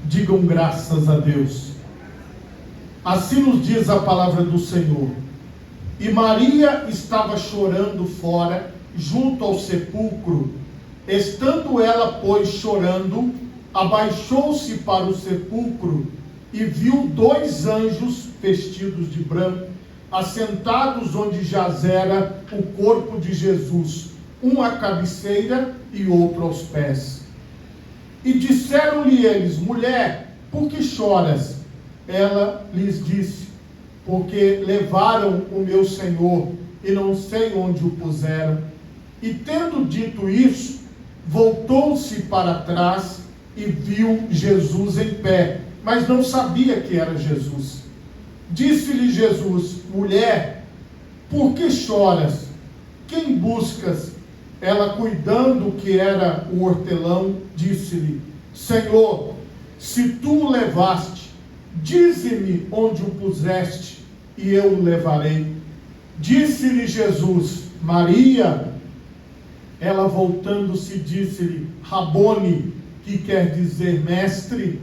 Digam graças a Deus. Assim nos diz a palavra do Senhor. E Maria estava chorando fora, junto ao sepulcro. Estando ela, pois, chorando, abaixou-se para o sepulcro e viu 2 anjos vestidos de branco, assentados onde jazera o corpo de Jesus, um à cabeceira e outro aos pés. E disseram-lhe eles: mulher, por que choras? Ela lhes disse: porque levaram o meu Senhor e não sei onde o puseram. E tendo dito isso, voltou-se para trás e viu Jesus em pé, mas não sabia que era Jesus. Disse-lhe Jesus: mulher, por que choras? Quem buscas? Ela, cuidando que era o hortelão, disse-lhe: Senhor, se tu o levaste, dize-me onde o puseste, e eu o levarei. Disse-lhe Jesus: Maria. Ela, voltando-se, disse-lhe: Rabone, que quer dizer mestre.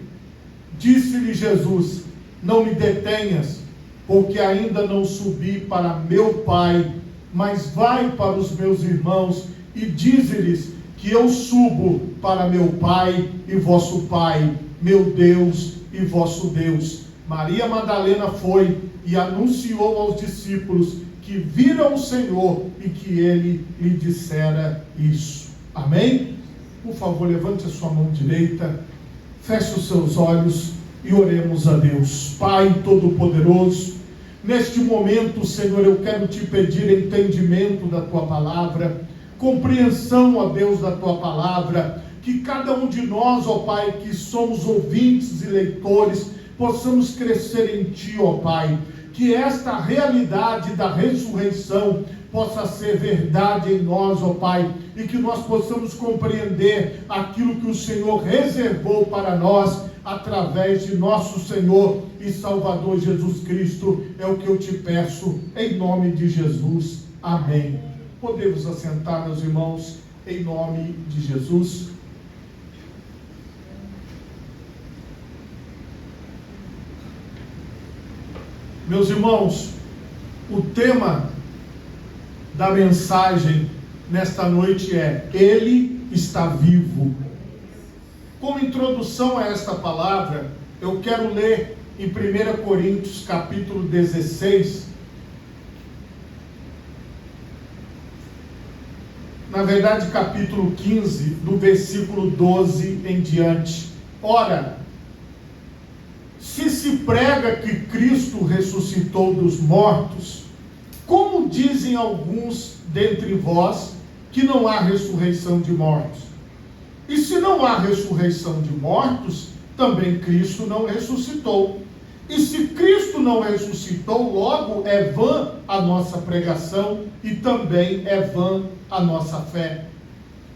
Disse-lhe Jesus: não me detenhas, porque ainda não subi para meu Pai, mas vai para os meus irmãos e dize-lhes que eu subo para meu Pai e vosso Pai, meu Deus e vosso Deus. Maria Madalena foi e anunciou aos discípulos que viram o Senhor e que ele lhe dissera isso. Amém? Por favor, levante a sua mão direita, feche os seus olhos e oremos a Deus. Pai Todo-Poderoso, neste momento, Senhor, eu quero te pedir entendimento da tua palavra, compreensão, ó Deus, da tua palavra, que cada um de nós, ó Pai, que somos ouvintes e leitores, possamos crescer em ti, ó Pai, que esta realidade da ressurreição possa ser verdade em nós, ó Pai, e que nós possamos compreender aquilo que o Senhor reservou para nós, através de nosso Senhor e Salvador Jesus Cristo. É o que eu te peço, em nome de Jesus. Amém. Podemos assentar, meus irmãos, em nome de Jesus. Meus irmãos, o tema da mensagem nesta noite é: Ele está vivo. Como introdução a esta palavra, eu quero ler em 1 Coríntios capítulo 16, na verdade capítulo 15, do versículo 12 em diante. Ora, se prega que Cristo ressuscitou dos mortos, como dizem alguns dentre vós que não há ressurreição de mortos? E se não há ressurreição de mortos, também Cristo não ressuscitou. E se Cristo não ressuscitou, logo é vã a nossa pregação e também é vã a nossa fé.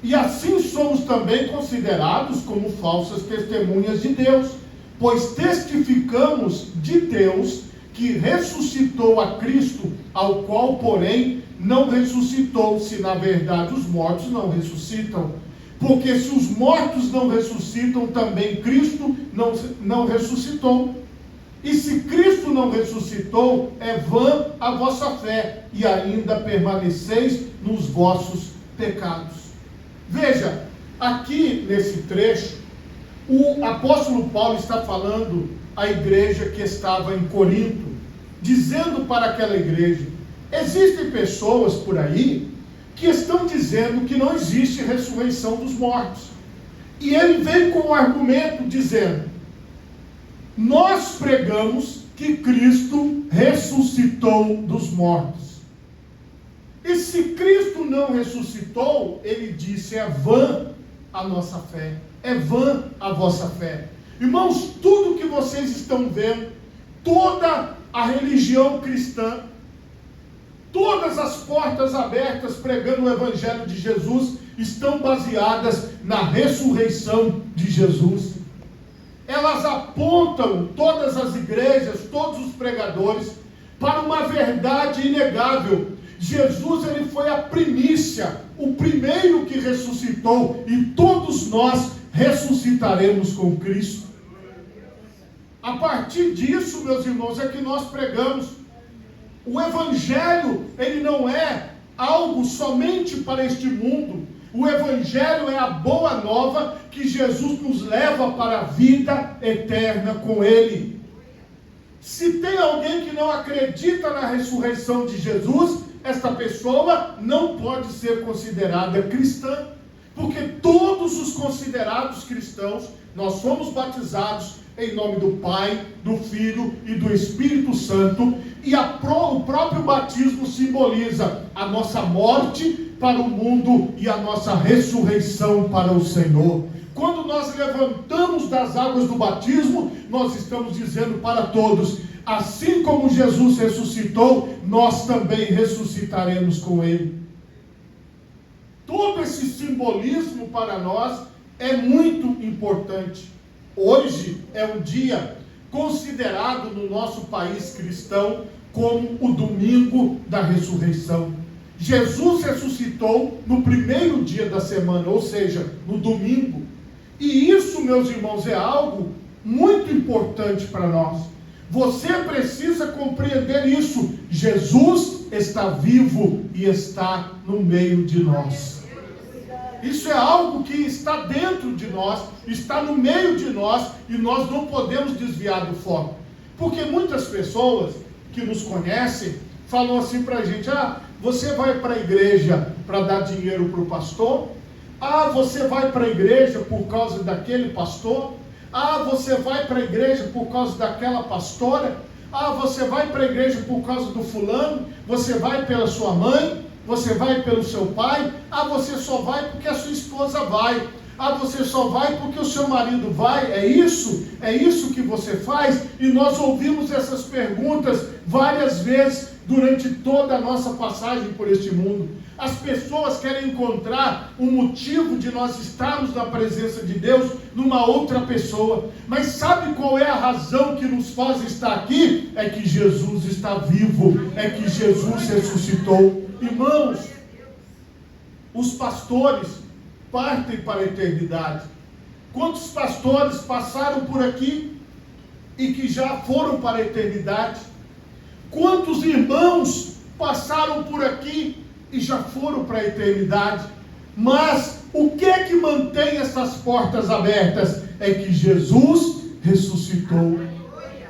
E assim somos também considerados como falsas testemunhas de Deus, pois testificamos de Deus que ressuscitou a Cristo, ao qual, porém, não ressuscitou, se na verdade os mortos não ressuscitam. Porque se os mortos não ressuscitam, também Cristo não ressuscitou. E se Cristo não ressuscitou, é vã a vossa fé, e ainda permaneceis nos vossos pecados. Veja, aqui nesse trecho, o apóstolo Paulo está falando à igreja que estava em Corinto, dizendo para aquela igreja: existem pessoas por aí que estão dizendo que não existe ressurreição dos mortos. E ele vem com um argumento dizendo: nós pregamos que Cristo ressuscitou dos mortos. E se Cristo não ressuscitou, ele disse, é vã a nossa fé, é vã a vossa fé. Irmãos, tudo que vocês estão vendo, toda a religião cristã, todas as portas abertas pregando o Evangelho de Jesus, estão baseadas na ressurreição de Jesus. Elas apontam, todas as igrejas, todos os pregadores, para uma verdade inegável. Jesus, ele foi a primícia, o primeiro que ressuscitou, e todos nós ressuscitaremos com Cristo. A partir disso, meus irmãos, é que nós pregamos. O Evangelho, ele não é algo somente para este mundo. O Evangelho é a boa nova que Jesus nos leva para a vida eterna com Ele. Se tem alguém que não acredita na ressurreição de Jesus, esta pessoa não pode ser considerada cristã. Porque todos os considerados cristãos, nós somos batizados em nome do Pai, do Filho e do Espírito Santo. E o próprio batismo simboliza a nossa morte para o mundo e a nossa ressurreição para o Senhor. Quando nós levantamos das águas do batismo, nós estamos dizendo para todos: assim como Jesus ressuscitou, nós também ressuscitaremos com Ele. Todo esse simbolismo para nós é muito importante. Hoje é um dia considerado no nosso país cristão como o domingo da ressurreição. Jesus ressuscitou no primeiro dia da semana, ou seja, no domingo. E isso, meus irmãos, é algo muito importante para nós. Você precisa compreender isso. Jesus está vivo e está no meio de nós. Isso é algo que está dentro de nós, está no meio de nós, e nós não podemos desviar do foco. Porque muitas pessoas que nos conhecem falam assim para a gente: você vai para a igreja para dar dinheiro para o pastor? Você vai para a igreja por causa daquele pastor? Você vai para a igreja por causa daquela pastora? Você vai para a igreja por causa do fulano? Você vai pela sua mãe? Você vai pelo seu pai? Você só vai porque a sua esposa vai. Você só vai porque o seu marido vai. É isso que você faz? E nós ouvimos essas perguntas várias vezes durante toda a nossa passagem por este mundo. As pessoas querem encontrar um motivo de nós estarmos na presença de Deus numa outra pessoa. Mas sabe qual é a razão que nos faz estar aqui? É que Jesus está vivo, é que Jesus ressuscitou. Irmãos, os pastores partem para a eternidade. Quantos pastores passaram por aqui e que já foram para a eternidade? Quantos irmãos passaram por aqui e já foram para a eternidade? Mas o que é que mantém essas portas abertas? É que Jesus ressuscitou.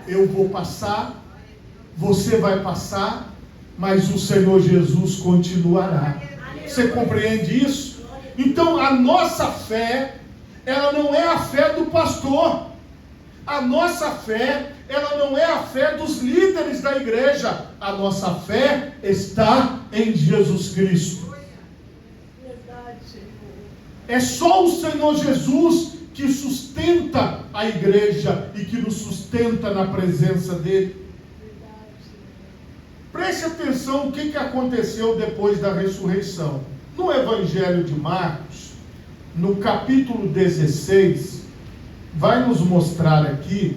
Eu vou passar, você vai passar, mas o Senhor Jesus continuará. Você compreende isso? Então a nossa fé, ela não é a fé do pastor. A nossa fé, ela não é a fé dos líderes da igreja. A nossa fé está em Jesus Cristo. É só o Senhor Jesus que sustenta a igreja e que nos sustenta na presença dele. Preste atenção o que aconteceu depois da ressurreição. No Evangelho de Marcos, no capítulo 16, vai nos mostrar aqui,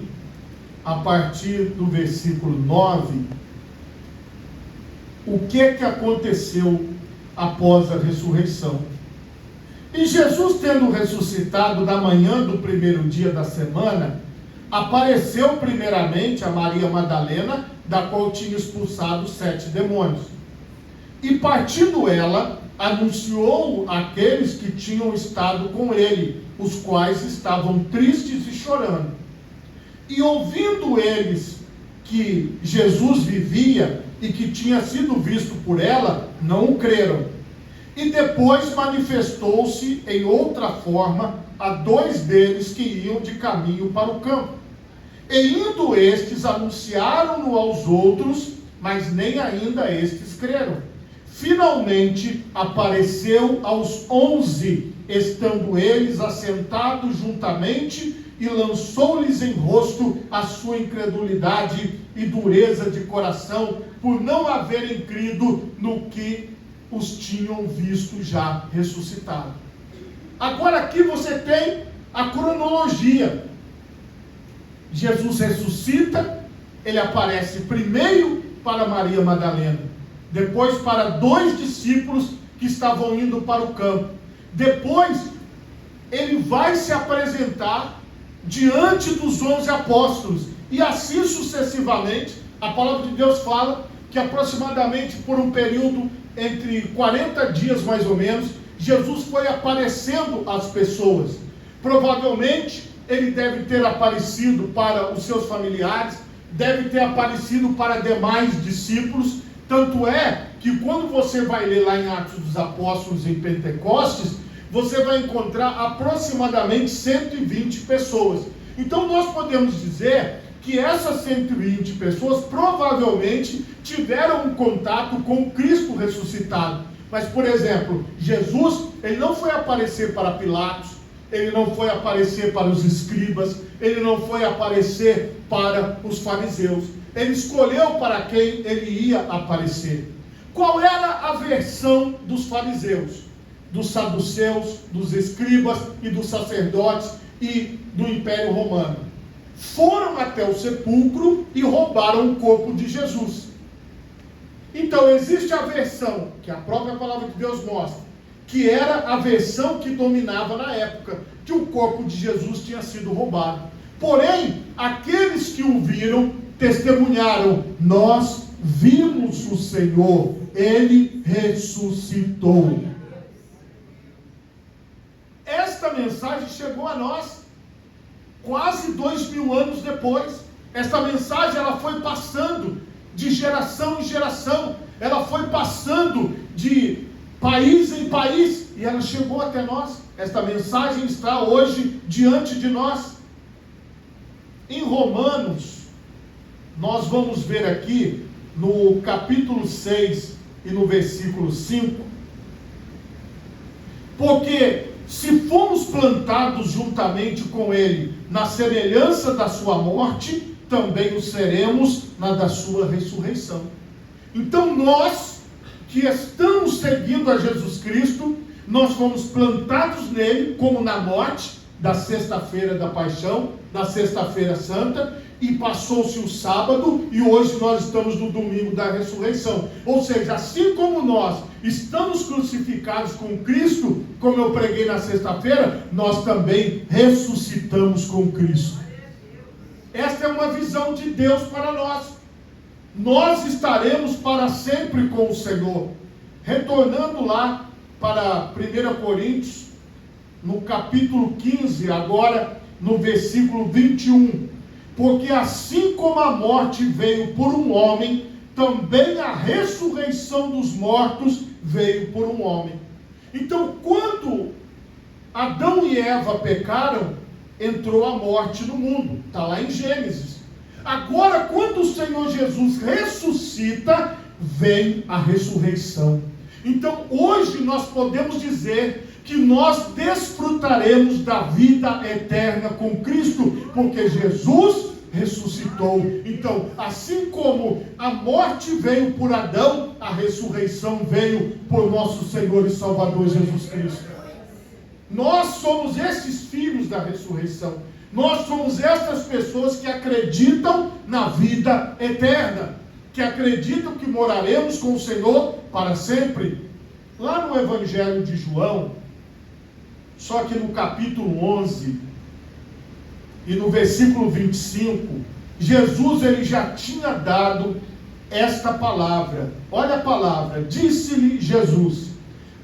a partir do versículo 9, o que aconteceu após a ressurreição. E Jesus, tendo ressuscitado na manhã do primeiro dia da semana, apareceu primeiramente a Maria Madalena, da qual tinha expulsado 7 demônios. E partindo ela, anunciou àqueles que tinham estado com ele, os quais estavam tristes e chorando. E ouvindo eles que Jesus vivia e que tinha sido visto por ela, não o creram. E depois manifestou-se em outra forma a 2 deles que iam de caminho para o campo. E indo estes, anunciaram-no aos outros, mas nem ainda estes creram. Finalmente apareceu aos 11, estando eles assentados juntamente, e lançou-lhes em rosto a sua incredulidade e dureza de coração, por não haverem crido no que os tinham visto já ressuscitado. Agora aqui você tem a cronologia. Jesus ressuscita, ele aparece primeiro para Maria Madalena, depois para 2 discípulos que estavam indo para o campo. Depois ele vai se apresentar diante dos 11 apóstolos, E assim sucessivamente, a palavra de Deus fala que aproximadamente por um período entre 40 dias mais ou menos, Jesus foi aparecendo às pessoas. Provavelmente ele deve ter aparecido para os seus familiares, deve ter aparecido para demais discípulos. Tanto é que quando você vai ler lá em Atos dos Apóstolos, em Pentecostes, você vai encontrar aproximadamente 120 pessoas. Então nós podemos dizer que essas 120 pessoas provavelmente tiveram um contato com Cristo ressuscitado. Mas, por exemplo, Jesus, ele não foi aparecer para Pilatos, ele não foi aparecer para os escribas, ele não foi aparecer para os fariseus. Ele escolheu para quem ele ia aparecer. Qual era a versão dos fariseus, dos saduceus, dos escribas e dos sacerdotes e do Império Romano? Foram até o sepulcro e roubaram o corpo de Jesus. Então existe a versão que a própria palavra de Deus mostra, que era a versão que dominava na época, que o corpo de Jesus tinha sido roubado. Porém, aqueles que o viram testemunharam: nós vimos o Senhor, ele ressuscitou. Esta mensagem chegou a nós quase 2000 anos depois. Esta mensagem ela foi passando de geração em geração, ela foi passando de país em país, e ela chegou até nós. Esta mensagem está hoje diante de nós. Em Romanos, nós vamos ver aqui no capítulo 6 e no versículo 5, porque se fomos plantados juntamente com ele na semelhança da sua morte, também o seremos na da sua ressurreição. Então nós, que estamos seguindo a Jesus Cristo, nós fomos plantados nele, como na morte da sexta-feira da paixão, da sexta-feira santa, e passou-se o sábado, e hoje nós estamos no domingo da ressurreição. Ou seja, assim como nós estamos crucificados com Cristo, como eu preguei na sexta-feira, nós também ressuscitamos com Cristo. Esta é uma visão de Deus para nós. Nós estaremos para sempre com o Senhor. Retornando lá para 1 Coríntios, no capítulo 15, agora no versículo 21. Porque assim como a morte veio por um homem, também a ressurreição dos mortos veio por um homem. Então, quando Adão e Eva pecaram, entrou a morte no mundo. Está lá em Gênesis. Agora, quando o Senhor Jesus ressuscita, vem a ressurreição. Então, hoje nós podemos dizer que nós desfrutaremos da vida eterna com Cristo, porque Jesus ressuscitou. Então, assim como a morte veio por Adão, a ressurreição veio por nosso Senhor e Salvador Jesus Cristo. Nós somos esses filhos da ressurreição. Nós somos essas pessoas que acreditam na vida eterna, que acreditam que moraremos com o Senhor para sempre. Lá no Evangelho de João, só que no capítulo 11 e no versículo 25, Jesus ele já tinha dado esta palavra. Olha a palavra: disse-lhe Jesus: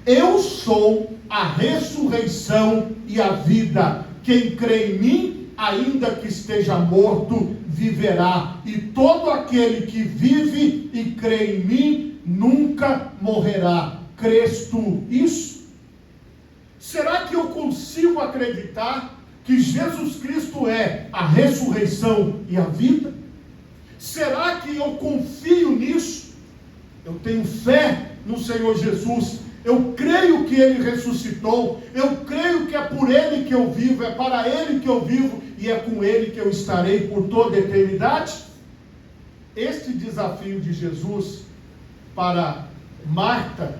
eu sou a ressurreição e a vida. Quem crê em mim, ainda que esteja morto, viverá. E todo aquele que vive e crê em mim, nunca morrerá. Crês tu isso? Será que eu consigo acreditar que Jesus Cristo é a ressurreição e a vida? Será que eu confio nisso? Eu tenho fé no Senhor Jesus. Eu creio que Ele ressuscitou. Eu creio que é por Ele que eu vivo, é para Ele que eu vivo e é com Ele que eu estarei por toda a eternidade. Este desafio de Jesus para Marta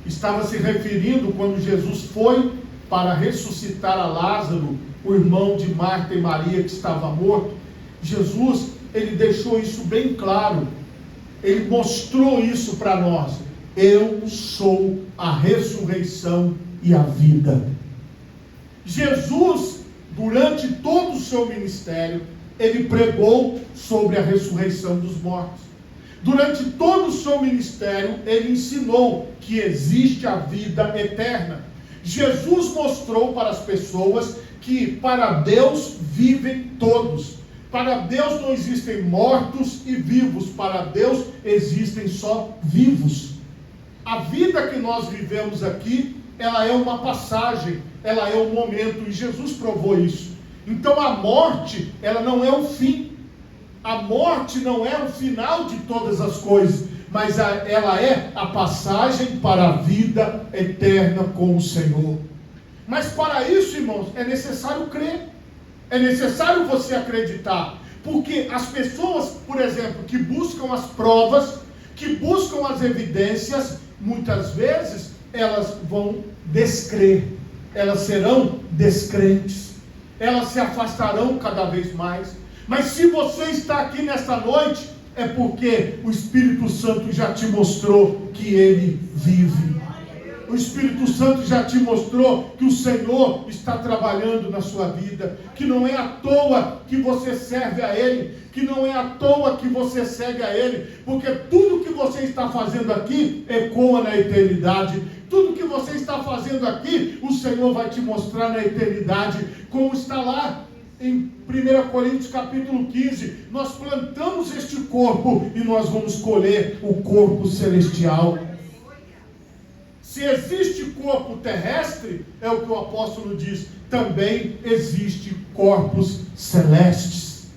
estava se referindo quando Jesus foi para ressuscitar a Lázaro, o irmão de Marta e Maria que estava morto. Jesus, ele deixou isso bem claro. Ele mostrou isso para nós. Eu sou a ressurreição e a vida. Jesus durante todo o seu ministério, ele pregou sobre a ressurreição dos mortos. Durante todo o seu ministério, ele ensinou que existe a vida eterna. Jesus mostrou para as pessoas que para Deus vivem todos. Para Deus não existem mortos e vivos, para Deus existem só vivos. A vida que nós vivemos aqui, ela é uma passagem, ela é um momento, e Jesus provou isso. Então a morte, ela não é o fim. A morte não é o final de todas as coisas, mas ela é a passagem para a vida eterna com o Senhor. Mas para isso, irmãos, é necessário crer. É necessário você acreditar. Porque as pessoas, por exemplo, que buscam as provas, que buscam as evidências, muitas vezes elas vão descrer. Elas serão descrentes. Elas se afastarão cada vez mais. Mas se você está aqui nesta noite, é porque o Espírito Santo já te mostrou que Ele vive. O Espírito Santo já te mostrou que o Senhor está trabalhando na sua vida, que não é à toa que você serve a Ele, que não é à toa que você segue a Ele, porque tudo que você está fazendo aqui ecoa na eternidade. Tudo que você está fazendo aqui, o Senhor vai te mostrar na eternidade, como está lá em 1 Coríntios capítulo 15, nós plantamos este corpo e nós vamos colher o corpo celestial. Se existe corpo terrestre, é o que o apóstolo diz, também existe corpos celestes.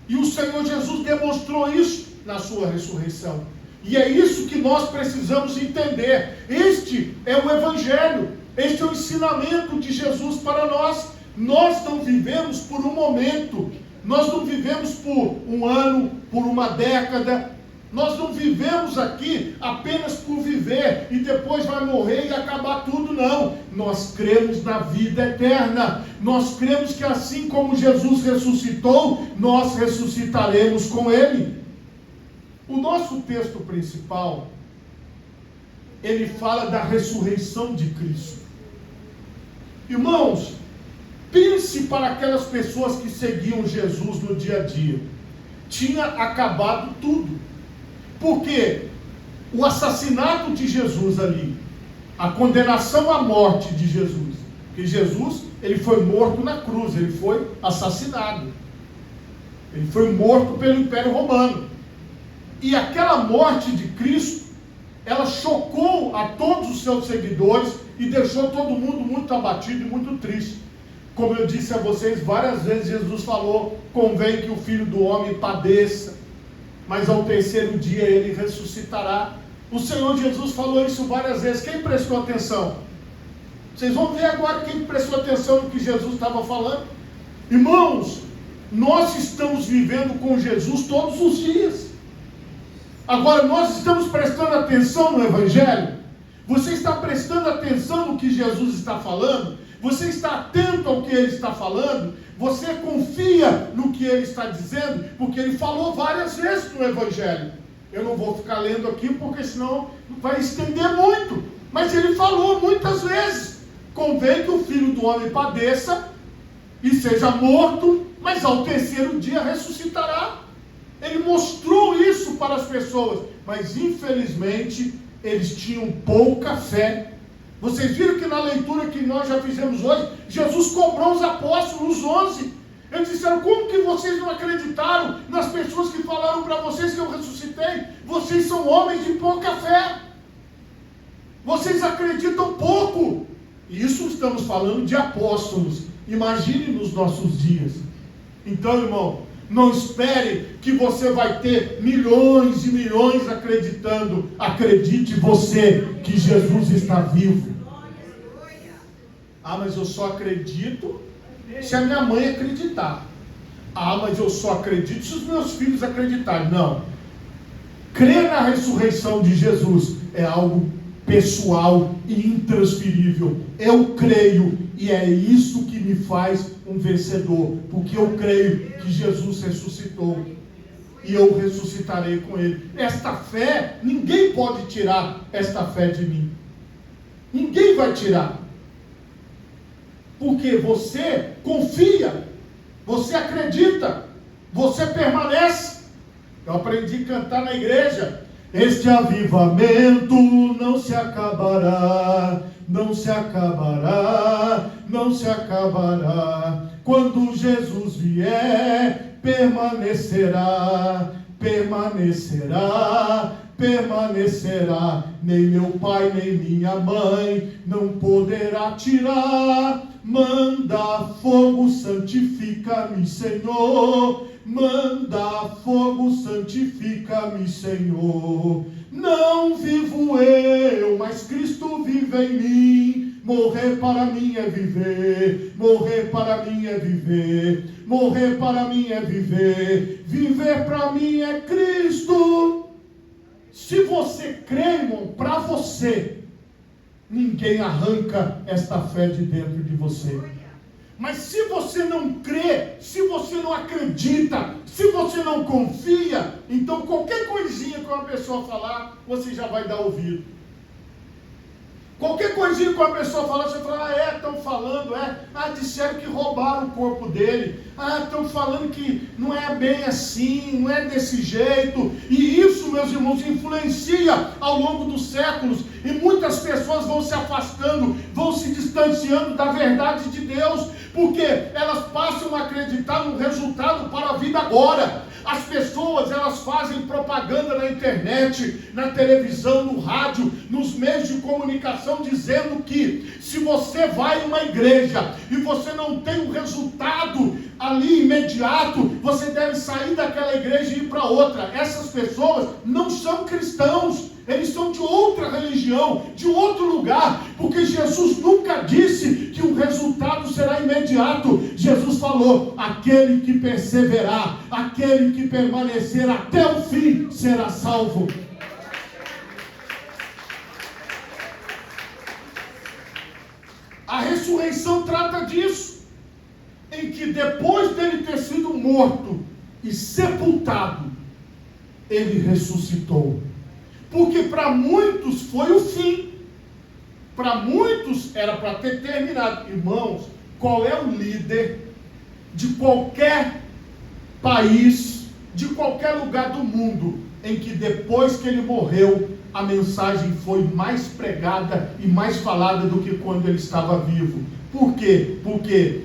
E o Senhor Jesus demonstrou isso na sua ressurreição. E é isso que nós precisamos entender. Este é o Evangelho, este é o ensinamento de Jesus para nós. Nós não vivemos por um momento, nós não vivemos por um ano, por uma década. Nós não vivemos aqui apenas por viver e depois vai morrer e acabar tudo, não. Nós cremos na vida eterna. Nós cremos que assim como Jesus ressuscitou, nós ressuscitaremos com Ele. O nosso texto principal, ele fala da ressurreição de Cristo. Irmãos, pense para aquelas pessoas que seguiam Jesus no dia a dia. Tinha acabado tudo. Porque o assassinato de Jesus ali, a condenação à morte de Jesus, porque Jesus, ele foi morto na cruz, ele foi assassinado. Ele foi morto pelo Império Romano. E aquela morte de Cristo, ela chocou a todos os seus seguidores e deixou todo mundo muito abatido e muito triste. Como eu disse a vocês várias vezes, Jesus falou, convém que o Filho do Homem padeça, mas ao terceiro dia ele ressuscitará. O Senhor Jesus falou isso várias vezes. Quem prestou atenção? Vocês vão ver agora quem prestou atenção no que Jesus estava falando. Irmãos, nós estamos vivendo com Jesus todos os dias. Agora, nós estamos prestando atenção no Evangelho? Você está prestando atenção no que Jesus está falando? Você está atento ao que Ele está falando? Você confia no que Ele está dizendo? Porque Ele falou várias vezes no Evangelho. Eu não vou ficar lendo aqui, porque senão vai estender muito. Mas Ele falou muitas vezes. Convém que o Filho do Homem padeça e seja morto, mas ao terceiro dia ressuscitará. Ele mostrou isso para as pessoas, mas infelizmente eles tinham pouca fé. Vocês viram que na leitura que nós já fizemos hoje, Jesus cobrou os apóstolos, os 11. Eles disseram, como que vocês não acreditaram nas pessoas que falaram para vocês que eu ressuscitei? Vocês são homens de pouca fé. Vocês acreditam pouco. Isso estamos falando de apóstolos. Imagine nos nossos dias. Então, irmão, não espere que você vai ter milhões e milhões acreditando. Acredite você que Jesus está vivo. Ah, mas eu só acredito se a minha mãe acreditar. Ah, mas eu só acredito se os meus filhos acreditarem. Não. Crer na ressurreição de Jesus é algo pessoal e intransferível. Eu creio e é isso que me faz um vencedor, porque eu creio que Jesus ressuscitou e eu ressuscitarei com Ele. Esta fé, ninguém pode tirar esta fé de mim. Ninguém vai tirar. Porque você confia, você acredita, você permanece. Eu aprendi a cantar na igreja. Este avivamento não se acabará, não se acabará, não se acabará. Quando Jesus vier, permanecerá, permanecerá, permanecerá. Nem meu pai, nem minha mãe não poderá tirar. Manda fogo, santifica-me, Senhor. Manda fogo, santifica-me, Senhor. Não vivo eu, mas Cristo vive em mim. Morrer para mim é viver, morrer para mim é viver, morrer para mim é viver, viver para mim é Cristo. Se você crê, irmão, para você, ninguém arranca esta fé de dentro de você. Mas se você não crê, se você não acredita, se você não confia, então qualquer coisinha que uma pessoa falar, você já vai dar ouvido. Qualquer coisinha que uma pessoa falar, você fala, estão falando, disseram que roubaram o corpo dele, estão falando que não é bem assim, não é desse jeito, e isso, meus irmãos, influencia ao longo dos séculos, e muitas pessoas vão se afastando, vão se distanciando da verdade de Deus, porque elas passam a acreditar no resultado para a vida agora. As pessoas, elas fazem propaganda na internet, na televisão, no rádio, nos meios de comunicação, dizendo que se você vai em uma igreja e você não tem um resultado ali imediato, você deve sair daquela igreja e ir para outra. Essas pessoas não são cristãos. Eles são de outra religião, de outro lugar, porque Jesus nunca disse que o resultado será imediato. Jesus falou, aquele que perseverar, aquele que permanecer até o fim, será salvo. A ressurreição trata disso, em que depois dele ter sido morto e sepultado, ele ressuscitou. Porque para muitos foi o fim. Para muitos era para ter terminado. Irmãos, qual é o líder de qualquer país, de qualquer lugar do mundo, em que depois que ele morreu, a mensagem foi mais pregada e mais falada do que quando ele estava vivo? Por quê? Porque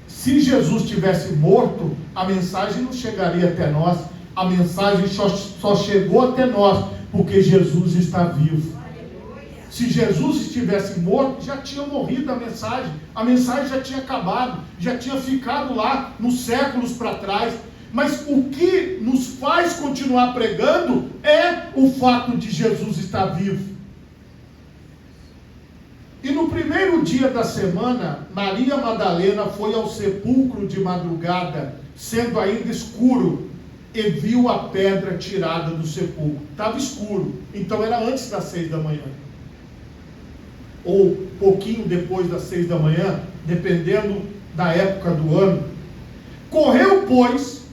se Jesus tivesse morto, a mensagem não chegaria até nós. A mensagem só chegou até nós porque Jesus está vivo. Se Jesus estivesse morto, já tinha morrido a mensagem já tinha acabado, já tinha ficado lá nos séculos para trás. Mas o que nos faz continuar pregando é o fato de Jesus estar vivo. E no primeiro dia da semana, Maria Madalena foi ao sepulcro de madrugada, sendo ainda escuro, e viu a pedra tirada do sepulcro. Estava escuro, então era antes das 6 da manhã. Ou pouquinho depois das 6 da manhã, dependendo da época do ano. Correu, pois,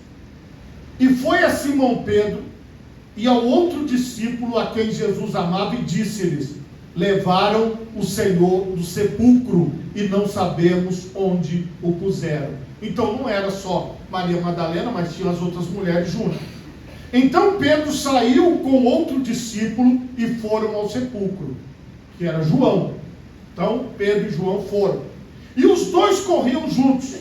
e foi a Simão Pedro e ao outro discípulo a quem Jesus amava e disse-lhes, levaram o Senhor do sepulcro e não sabemos onde o puseram. Então não era só Maria Madalena, mas tinha as outras mulheres juntas. Então Pedro saiu com outro discípulo e foram ao sepulcro, que era João. Então Pedro e João foram. E os dois corriam juntos,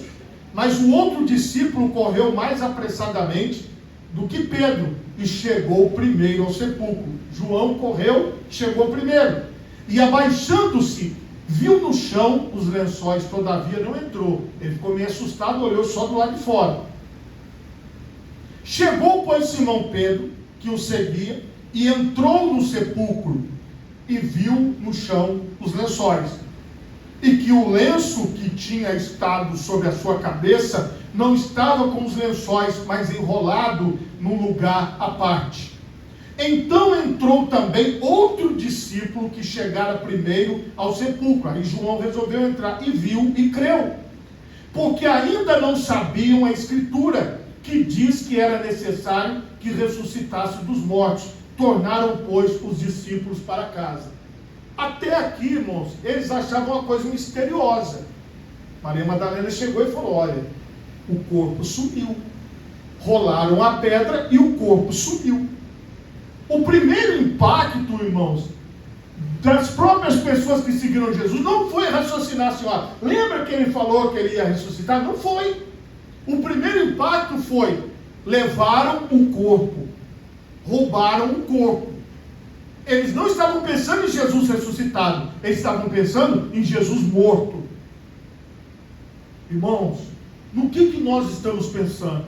mas o outro discípulo correu mais apressadamente do que Pedro e chegou primeiro ao sepulcro. João correu, chegou primeiro. E abaixando-se, viu no chão os lençóis, todavia não entrou. Ele ficou meio assustado, olhou só do lado de fora. Chegou, pois, Simão Pedro, que o seguia, e entrou no sepulcro, e viu no chão os lençóis. E que o lenço que tinha estado sobre a sua cabeça, não estava com os lençóis, mas enrolado num lugar à parte. Então entrou também outro discípulo que chegara primeiro ao sepulcro. Aí João resolveu entrar e viu e creu. Porque ainda não sabiam a Escritura, que diz que era necessário que ressuscitasse dos mortos. Tornaram, pois, os discípulos para casa. Até aqui, irmãos, eles achavam uma coisa misteriosa. Maria Madalena chegou e falou: olha, o corpo sumiu. Rolaram a pedra e o corpo sumiu. O primeiro impacto, irmãos, das próprias pessoas que seguiram Jesus, não foi raciocinar assim, ó, lembra que ele falou que ele ia ressuscitar? Não foi. O primeiro impacto foi: levaram o corpo, roubaram o corpo. Eles não estavam pensando em Jesus ressuscitado, eles estavam pensando em Jesus morto. Irmãos, no que nós estamos pensando?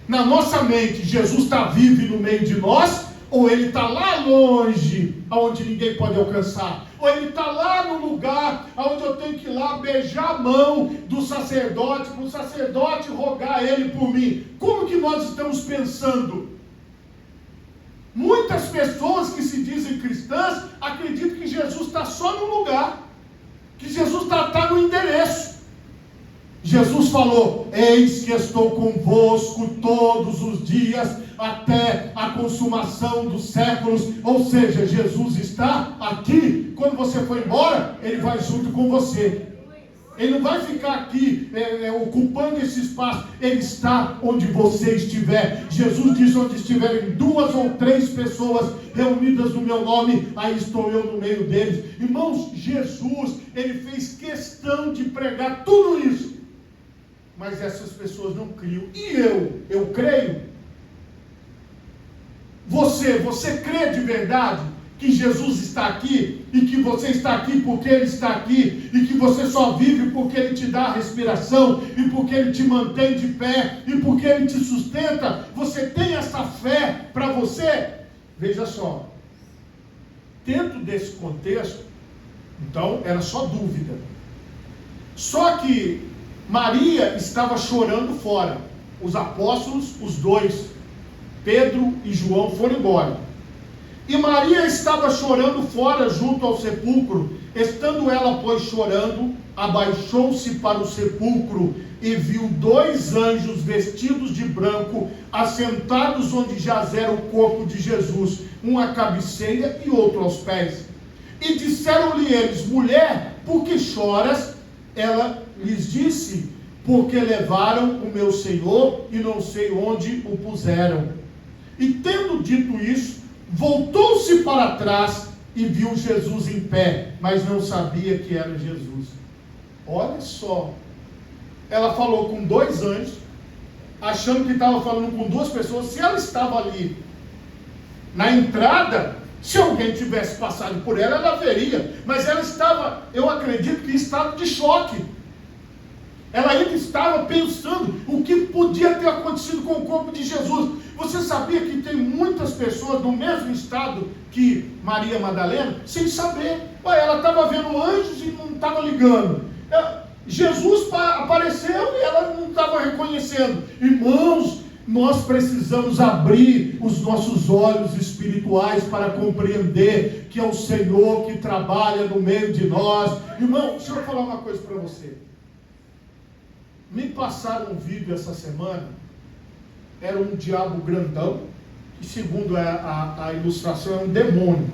Na nossa mente, Jesus está vivo no meio de nós, ou ele está lá longe, aonde ninguém pode alcançar? Ou ele está lá no lugar onde eu tenho que ir lá beijar a mão do sacerdote, para o sacerdote rogar ele por mim? Como que nós estamos pensando? Muitas pessoas que se dizem cristãs acreditam que Jesus está só no lugar, que Jesus está no endereço. Jesus falou: eis que estou convosco todos os dias, até a consumação dos séculos. Ou seja, Jesus está aqui. Quando você for embora, ele vai junto com você. Ele não vai ficar aqui ocupando esse espaço. Ele está onde você estiver. Jesus disse: onde estiverem 2 ou 3 pessoas reunidas no meu nome, aí estou eu no meio deles. Irmãos, Jesus, ele fez questão de pregar tudo isso. Mas essas pessoas não criam. E eu creio. Você crê de verdade que Jesus está aqui, e que você está aqui porque ele está aqui, e que você só vive porque ele te dá a respiração, e porque ele te mantém de pé, e porque ele te sustenta? Você tem essa fé para você? Veja só, dentro desse contexto, então era só dúvida. Só que Maria estava chorando fora. Os apóstolos, os 2, Pedro e João, foram embora. E Maria estava chorando fora junto ao sepulcro. Estando ela, pois, chorando, abaixou-se para o sepulcro e viu 2 anjos vestidos de branco, assentados onde jazera o corpo de Jesus, um à cabeceira e outro aos pés. E disseram-lhe eles: mulher, por que choras? Ela lhes disse: porque levaram o meu Senhor e não sei onde o puseram. E tendo dito isso, voltou-se para trás e viu Jesus em pé, mas não sabia que era Jesus. Olha só, ela falou com 2 anjos, achando que estava falando com 2 pessoas. Se ela estava ali na entrada, se alguém tivesse passado por ela, ela veria. Mas ela estava, eu acredito que em estado de choque. Ela ainda estava pensando o que podia ter acontecido com o corpo de Jesus. Você sabia que tem muitas pessoas no mesmo estado que Maria Madalena, sem saber? Ela estava vendo anjos e não estava ligando. Jesus apareceu e ela não estava reconhecendo. Irmãos, nós precisamos abrir os nossos olhos espirituais para compreender que é o Senhor que trabalha no meio de nós. Irmão, deixa eu falar uma coisa para você. Me passaram um vídeo essa semana. Era um diabo grandão, que segundo a ilustração é um demônio.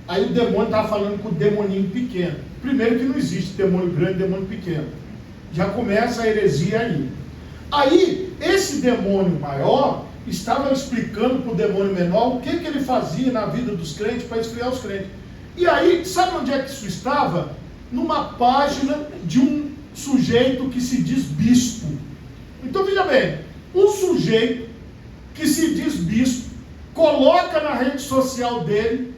Aí o demônio estava falando com o demoninho pequeno. Primeiro que não existe demônio grande e demônio pequeno. Já começa a heresia aí. Aí, esse demônio maior estava explicando para o demônio menor o que ele fazia na vida dos crentes para esfriar os crentes. E aí, sabe onde é que isso estava? Numa página de um sujeito que se diz bispo. Então, veja bem, um sujeito que se diz bispo coloca na rede social dele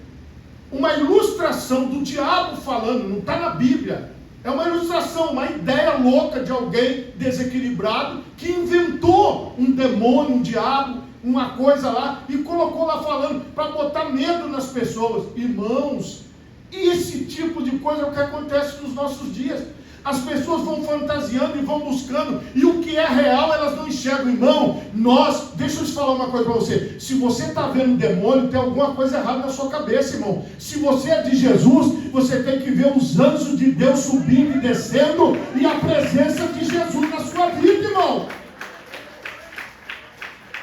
uma ilustração do diabo falando, não está na Bíblia. É uma ilustração, uma ideia louca de alguém desequilibrado que inventou um demônio, um diabo, uma coisa lá e colocou lá falando para botar medo nas pessoas. Irmãos, e esse tipo de coisa é o que acontece nos nossos dias. As pessoas vão fantasiando e vão buscando, e o que é real elas não enxergam. Irmão, deixa eu te falar uma coisa para você. Se você está vendo demônio, tem alguma coisa errada na sua cabeça, irmão. Se você é de Jesus, você tem que ver os anjos de Deus subindo e descendo, e a presença de Jesus na sua vida, irmão.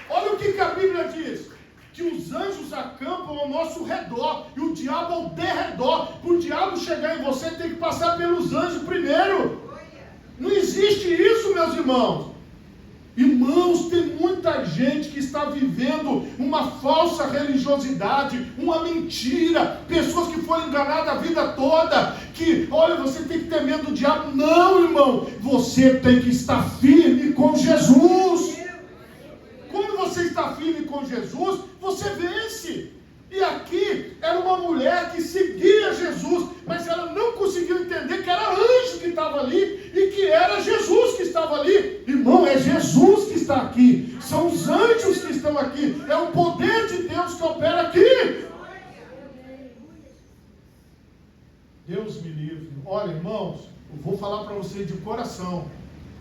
Olha o que a Bíblia diz. Que os anjos acampam ao nosso redor e o diabo ao derredor. Para o diabo chegar em você, tem que passar pelos anjos primeiro. irmãos? Irmãos, tem muita gente que está vivendo uma falsa religiosidade, uma mentira, pessoas que foram enganadas a vida toda, que, olha, você tem que ter medo do diabo. Não, irmão, você tem que estar firme com Jesus. Quando você está firme com Jesus, você vence. E aqui era uma mulher que seguia Jesus, mas ela não conseguiu entender que era anjo que estava ali e que era Jesus que estava ali. Irmão, é Jesus que está aqui, são os anjos que estão aqui, é o poder de Deus que opera aqui. Deus me livre. Olha, irmãos, eu vou falar para vocês de coração.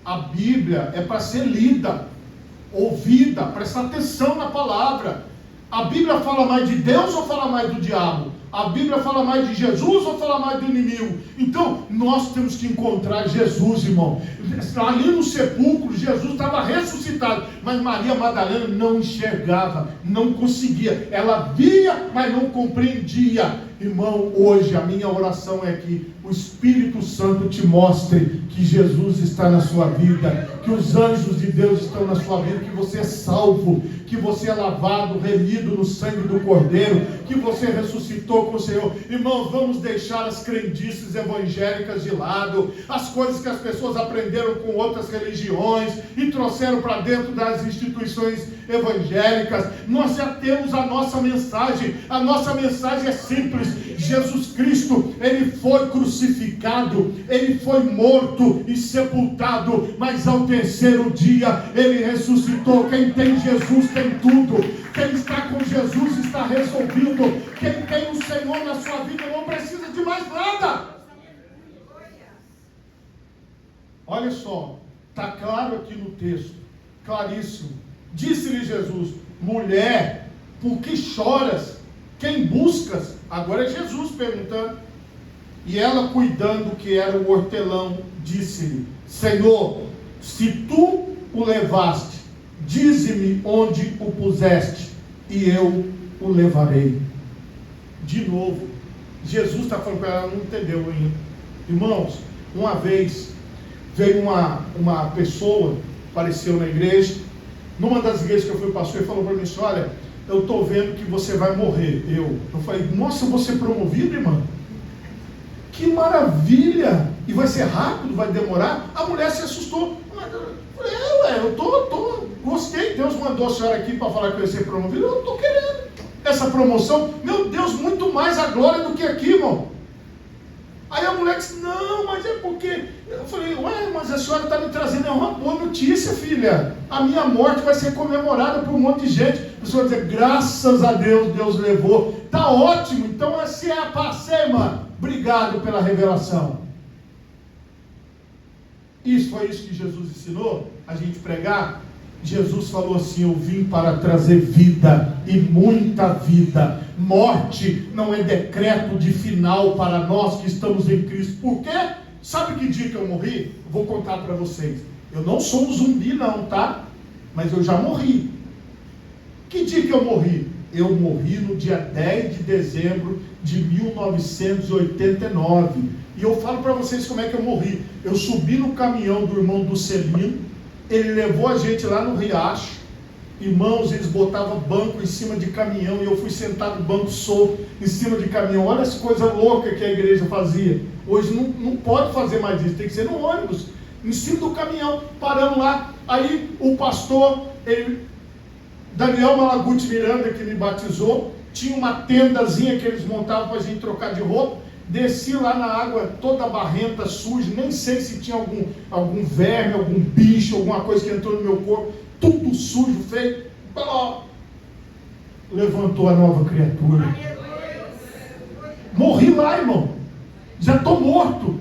A Bíblia é para ser lida, ouvida, prestar atenção na palavra. A Bíblia fala mais de Deus ou fala mais do diabo? A Bíblia fala mais de Jesus ou fala mais do inimigo? Então, nós temos que encontrar Jesus, irmão. Ali no sepulcro, Jesus estava ressuscitado, mas Maria Madalena não enxergava, não conseguia. Ela via, mas não compreendia. Irmão, hoje a minha oração é que o Espírito Santo te mostre que Jesus está na sua vida, que os anjos de Deus estão na sua vida, que você é salvo, que você é lavado, remido no sangue do Cordeiro, que você ressuscitou com o Senhor. Irmãos, vamos deixar as crendices evangélicas de lado, as coisas que as pessoas aprenderam com outras religiões e trouxeram para dentro das instituições evangélicas. Nós já temos a nossa mensagem é simples. Jesus Cristo, Ele foi crucificado, Ele foi morto e sepultado, mas ao terceiro dia Ele ressuscitou. Quem tem Jesus tem tudo. Quem está com Jesus está resolvido. Quem tem o Senhor na sua vida não precisa de mais nada. Olha só, está claro aqui no texto, claríssimo. Disse-lhe Jesus: mulher, por que choras? Quem buscas? Agora é Jesus perguntando. E ela, cuidando que era o hortelão, disse-lhe: Senhor, se tu o levaste, dize-me onde o puseste, e eu o levarei. De novo, Jesus está falando para ela, não entendeu ainda. Irmãos, uma vez veio uma pessoa, apareceu na igreja, numa das igrejas que eu fui pastor, e falou para mim assim: olha, eu estou vendo que você vai morrer. Eu falei: nossa, eu vou ser promovido, irmã? Que maravilha! E vai ser rápido, vai demorar? A mulher se assustou. Eu falei: eu gostei, Deus mandou a senhora aqui para falar que eu ia ser promovido, eu estou querendo essa promoção. Meu Deus, muito mais a glória do que aqui, irmão. Aí a mulher disse: não, mas é porque... Eu falei: mas a senhora está me trazendo uma boa notícia, filha. A minha morte vai ser comemorada por um monte de gente. A pessoa vai dizer: graças a Deus, Deus levou. Está ótimo. Então, se é para ser, irmã, obrigado pela revelação. Foi isso que Jesus ensinou a gente pregar. Jesus falou assim: eu vim para trazer vida, e muita vida. Morte não é decreto de final para nós que estamos em Cristo. Por quê? Sabe que dia que eu morri? Vou contar para vocês. Eu não sou um zumbi não, tá? Mas eu já morri. Que dia que eu morri? Eu morri no dia 10 de dezembro de 1989. E eu falo para vocês como é que eu morri. Eu subi no caminhão do irmão do Celino, ele levou a gente lá no Riacho. Irmãos, eles botavam banco em cima de caminhão, e eu fui sentado no banco solto em cima de caminhão. Olha as coisas loucas que a igreja fazia. Hoje não pode fazer mais isso, tem que ser no ônibus, em cima do caminhão. Paramos lá, aí o pastor, Daniel Malaguti Miranda, que me batizou, tinha uma tendazinha que eles montavam para a gente trocar de roupa. Desci lá na água toda barrenta, suja, nem sei se tinha algum verme, algum bicho, alguma coisa que entrou no meu corpo, tudo sujo, feio. Levantou a nova criatura. Morri lá, irmão. Já estou morto.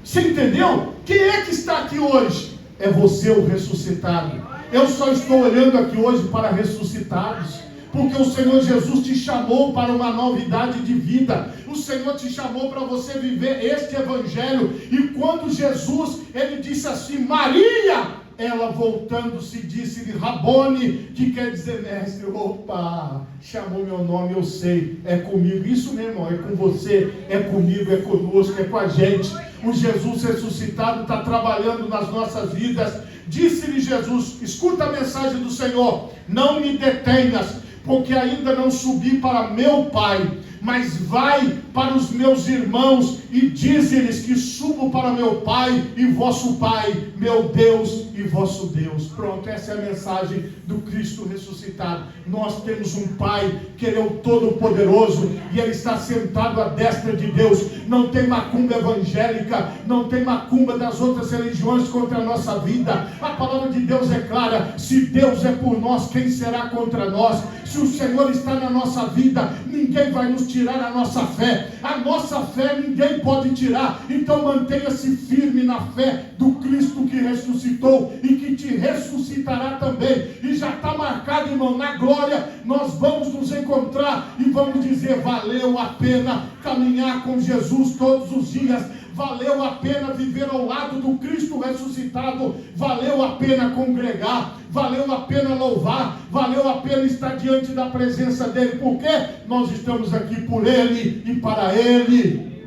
Você entendeu? Quem é que está aqui hoje? É você, o ressuscitado. Eu só estou olhando aqui hoje para ressuscitados, porque o Senhor Jesus te chamou para uma novidade de vida. O Senhor te chamou para você viver este evangelho. E quando Jesus, ele disse assim: Maria, ela voltando-se disse-lhe Rabone, que quer dizer mestre. Opa, chamou meu nome, eu sei, é comigo. Isso mesmo, irmão, é com você, é comigo, é conosco, é com a gente. O Jesus ressuscitado está trabalhando nas nossas vidas. Disse-lhe Jesus, escuta a mensagem do Senhor: não me detenhas, porque ainda não subi para meu Pai, mas vai para os meus irmãos e dize-lhes que subo para meu Pai e vosso Pai, meu Deus e vosso Deus. Pronto, essa é a mensagem do Cristo ressuscitado. Nós temos um Pai que Ele é o Todo-Poderoso e Ele está sentado à destra de Deus. Não tem macumba evangélica, não tem macumba das outras religiões contra a nossa vida. A palavra de Deus é clara: se Deus é por nós, quem será contra nós? Se o Senhor está na nossa vida, ninguém vai nos tirar a nossa fé. A nossa fé ninguém pode tirar. Então mantenha-se firme na fé do Cristo que ressuscitou e que te ressuscitará também. E já está marcado, irmão, na glória nós vamos nos encontrar e vamos dizer: valeu a pena caminhar com Jesus todos os dias. Valeu a pena viver ao lado do Cristo ressuscitado. Valeu a pena congregar. Valeu a pena louvar. Valeu a pena estar diante da presença dEle. Porque nós estamos aqui por Ele e para Ele.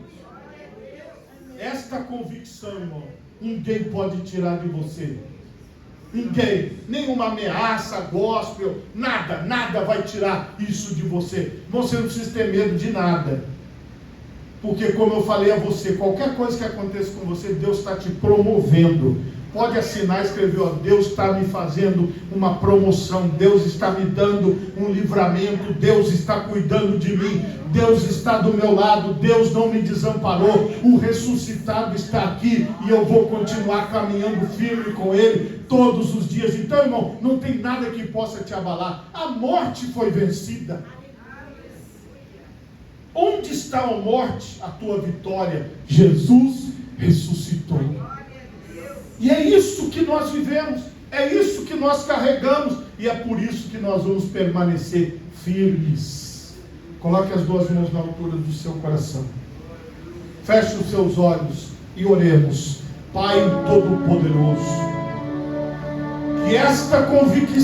Esta convicção, irmão, ninguém pode tirar de você. Ninguém, nenhuma ameaça, gospel, nada vai tirar isso de você. Você não precisa ter medo de nada. Porque, como eu falei a você, qualquer coisa que aconteça com você, Deus está te promovendo. Pode assinar, escrever, ó: Deus está me fazendo uma promoção, Deus está me dando um livramento, Deus está cuidando de mim, Deus está do meu lado, Deus não me desamparou, o ressuscitado está aqui e eu vou continuar caminhando firme com Ele todos os dias. Então, irmão, não tem nada que possa te abalar. A morte foi vencida. Onde está a morte? A tua vitória. Jesus ressuscitou. E é isso que nós vivemos, é isso que nós carregamos, e é por isso que nós vamos permanecer firmes. Coloque as duas mãos na altura do seu coração. Feche os seus olhos e oremos. Pai Todo-Poderoso, que esta convicção